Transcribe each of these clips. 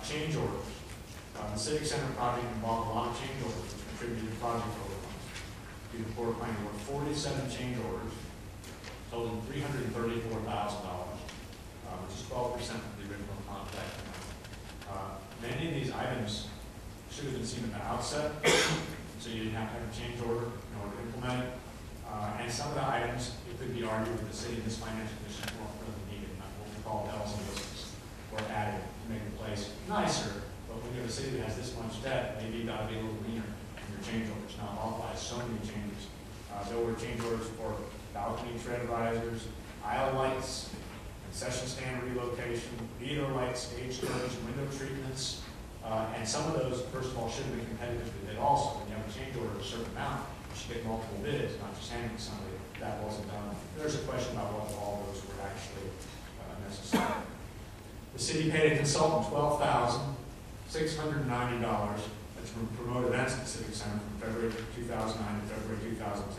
Change orders. The Civic Center project involved a lot of change orders, which contributed to project overruns. Due to poor planning, there were 47 change orders, totaling $334,000, which is 12% of the original contract amount. Many of these items should have been seen at the outset, so you didn't have to have a change order in order to implement it. And some of the items, it could be argued that the city in this financial condition weren't really needed, not what we call bells and whistles, were added to make the place nicer. But when you have a city that has this much debt, maybe you got to be a little leaner in your change orders, not authorize so many changes. There were change orders for balcony tread risers, aisle lights, concession stand relocation, theater lights, stage curtains, window treatments, and some of those, first of all, should have been competitively bid also. When you have a change order of a certain amount, you should get multiple bids, not just handing somebody. That wasn't done. There's a question about whether all those were actually necessary. The city paid a consultant $12,690 to promote events at the Civic Center from February 2009 to February 2010.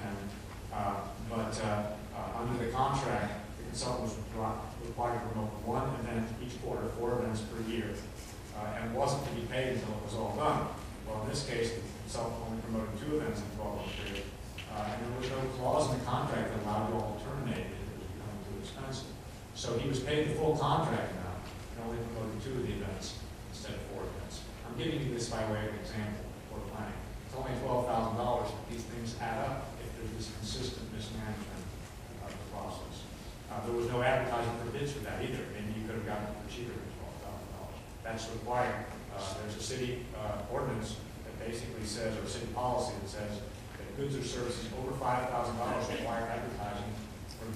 Under the contract, the consultant was required to promote one event each quarter, 4 events per year, and wasn't to be paid until it was all done. Well, in this case, the consultant only promoted 2 events in a 12-month period, and there was no clause in the contract that allowed you all to terminate it if it was becoming too expensive. So he was paid the full contract amount and only promoted 2 of the events instead of 4 events. I'm giving you this by way of example for planning. It's only $12,000, but these things add up if there's this consistent mismanagement of the process. There was no advertising for bids for that either. Maybe you could have gotten it for cheaper than $12,000. That's required. There's a city ordinance that basically says, or a city policy that says, that goods or services over $5,000 require advertising for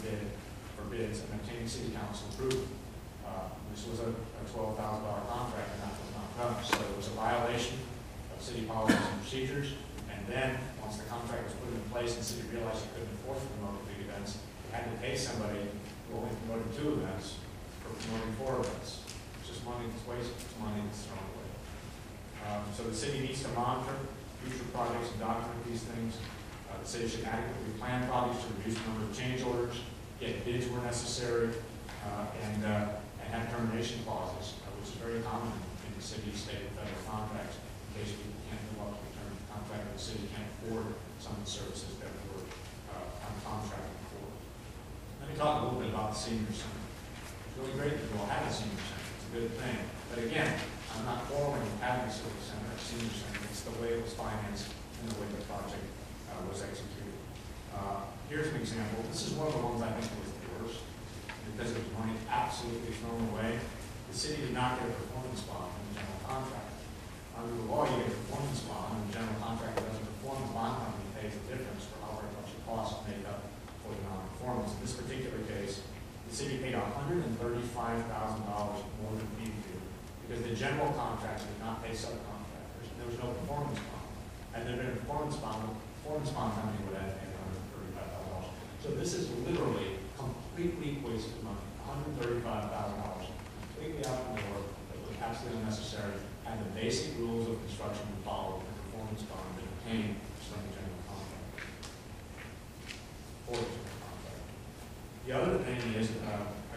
bids and obtaining city council approval. This was a $12,000 contract, and that was not done. So it was a violation of city policies and procedures. And then, once the contract was put in place and the city realized it couldn't afford to promote big events, it had to pay somebody who only promoted 2 events for promoting 4 events. It's just money that's wasted. It's money that's thrown away. So the city needs to monitor future projects and document these things. The city should adequately plan projects to reduce the number of change orders, get bids where necessary, and have termination clauses, which is very common in the city, state, and federal contracts, in case people can't live up to the term of the contract, or the city can't afford some of the services that were contracted for. Let me talk a little bit about the senior center. It's really great that we'll have a senior center. It's a good thing. But again, I'm not quarreling with having a civic center or senior center. It's the way it was financed and the way the project was executed. Here's an example. This is one of the ones I think was the worst because it was money absolutely thrown away. The city did not get a performance bond from the general contractor. Under the law, you get a performance bond, and the general contractor doesn't perform. The bond company pays the difference for how much it costs to make up for the non-performance. In this particular case, the city paid $135,000 more than we do because the general contractor did not pay subcontractors. There was no performance bond. Had there been a performance bond, the performance bond company would have paid $135,000. So this is literally completely wasted money. $135,000 completely out the door that was absolutely unnecessary, and the basic rules of construction were followed, and the performance bond been obtained from the general contractor. Or the general contractor. The other thing is,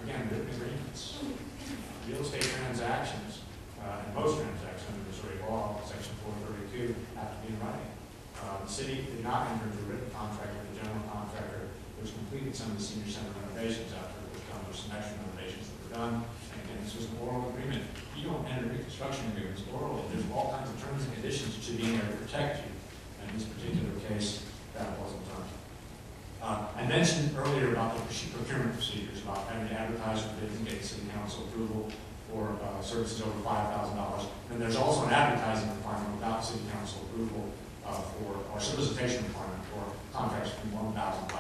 again, written agreements. Real estate transactions, and most transactions under Missouri law, Section 432, have to be in writing. The city did not enter into a written contract with the general contractor, which completed some of the senior center renovations after it was done. There were some extra renovations that were done. And again, this was an oral agreement. You don't enter reconstruction agreements orally. There's all kinds of terms and conditions that should be in there to protect you. And in this particular case, that wasn't done. I mentioned earlier about the procurement procedures, about having to advertise for bids and get city council approval for services over $5,000. And there's also an advertising requirement without city council approval or solicitation requirement for contracts from $1,500 to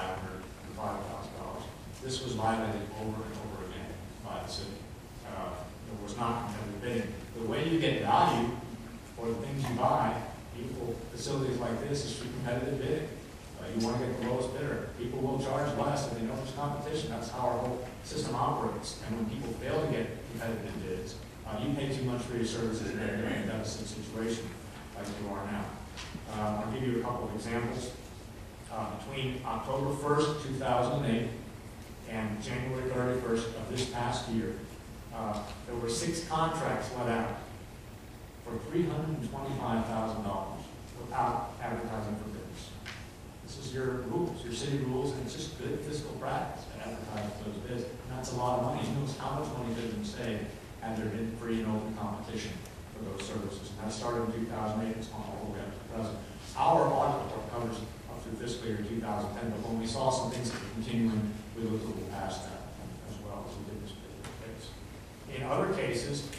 $5,000. This was violated over and over again by the city. It was not competitive bidding. The way you get value for the things you buy, beautiful facilities like this, is through competitive bidding. You want to get the lowest bidder. People will charge less if they know there's competition. That's how our whole system operates. And when people fail to get competitive bids, you pay too much for your services and they're in a deficit situation like you are now. I'll give you a couple of examples. Between October 1st, 2008 and January 31st of this past year, there were 6 contracts let out for $325,000 without advertising for bids. This is your rules, your city rules, and it's just good fiscal practice to advertise those bids. And that's a lot of money. Who knows how much money they can save had there been free and open competition for those services. And that started in 2008, it's gone all the way up to the present. Our audit report covers up through fiscal year 2010, but when we saw some things that were continuing, we looked a little past that as well as we did this particular case. In other cases,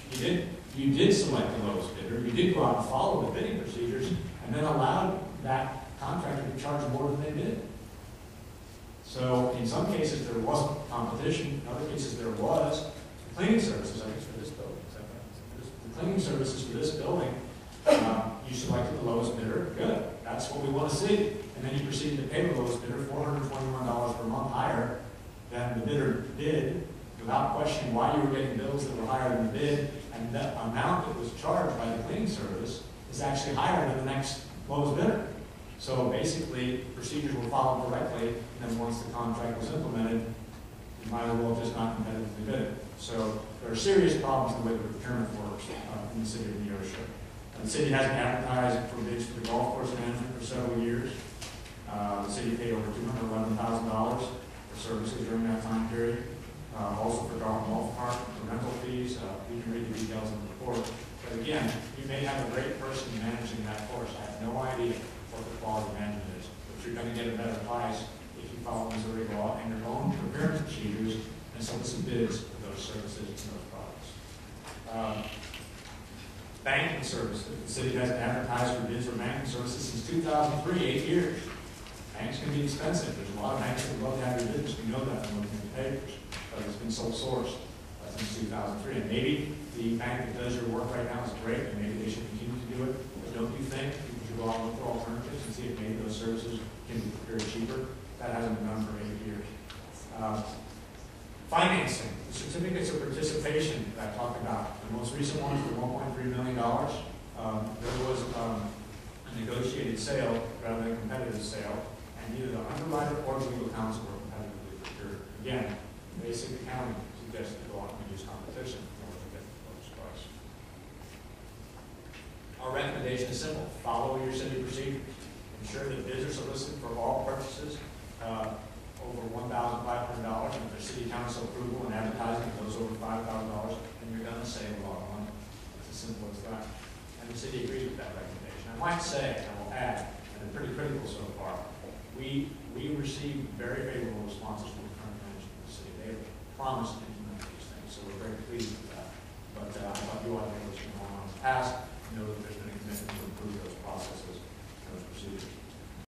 you did select the lowest bidder, you did go out and follow the bidding procedures, and then allowed that contractor to charge more than they did. So in some cases there wasn't competition, in other cases there was. The cleaning services, I guess for this building, the cleaning services for this building, you selected the lowest bidder, good, that's what we want to see. And then you proceeded to pay the lowest bidder $421 per month higher than the bidder did, without questioning why you were getting bills that were higher than the bid, and the amount that was charged by the cleaning service is actually higher than the next lowest bidder. So basically, procedures were followed correctly, and then once the contract was implemented, you might as well just not competitively bid it. So there are serious problems in the way the procurement works in the City of Neosho. The city hasn't advertised for bids for the golf course management for several years. The city paid over $211,000 for services during that time period. Also for golf cart, for rental fees. You can read the details in the report. But again, you may have a great person managing that course. I have no idea what the quality management is, but you're going to get a better price if you follow Missouri law and your own procurement procedures and solicit bids for those services and those products. Banking services. The city hasn't advertised for bids for banking services since 2003, 8 years. Banks can be expensive. There's a lot of banks that would love to have your business. We know that from looking at the papers. But it's been sole sourced since 2003. And maybe the bank that does your work right now is great, and maybe they should continue to do it. But don't you think you should go out and look for alternatives and see if maybe those services can be procured cheaper? That hasn't been done for 8 years. Financing, the certificates of participation that I talked about. The most recent ones were $1.3 million. There was a negotiated sale rather than a competitive sale, and neither the underwriter or the legal counsel were competitively procured. Again, basic accounting suggests to go out and use competition in order to get the lowest price. Our recommendation is simple. Follow your city procedures. Ensure that bids are solicited for all purchases over $1,500, and if there's city council approval and advertising goes over $5,000, then you're going to save a lot of money. It's as simple as that. And the city agrees with that recommendation. I might say, and I will add, and they're pretty critical so far, we received very favorable responses from the current management of the city. They have promised to implement these things, so we're very pleased with that. But I thought you ought to know what's been going on in the past, know that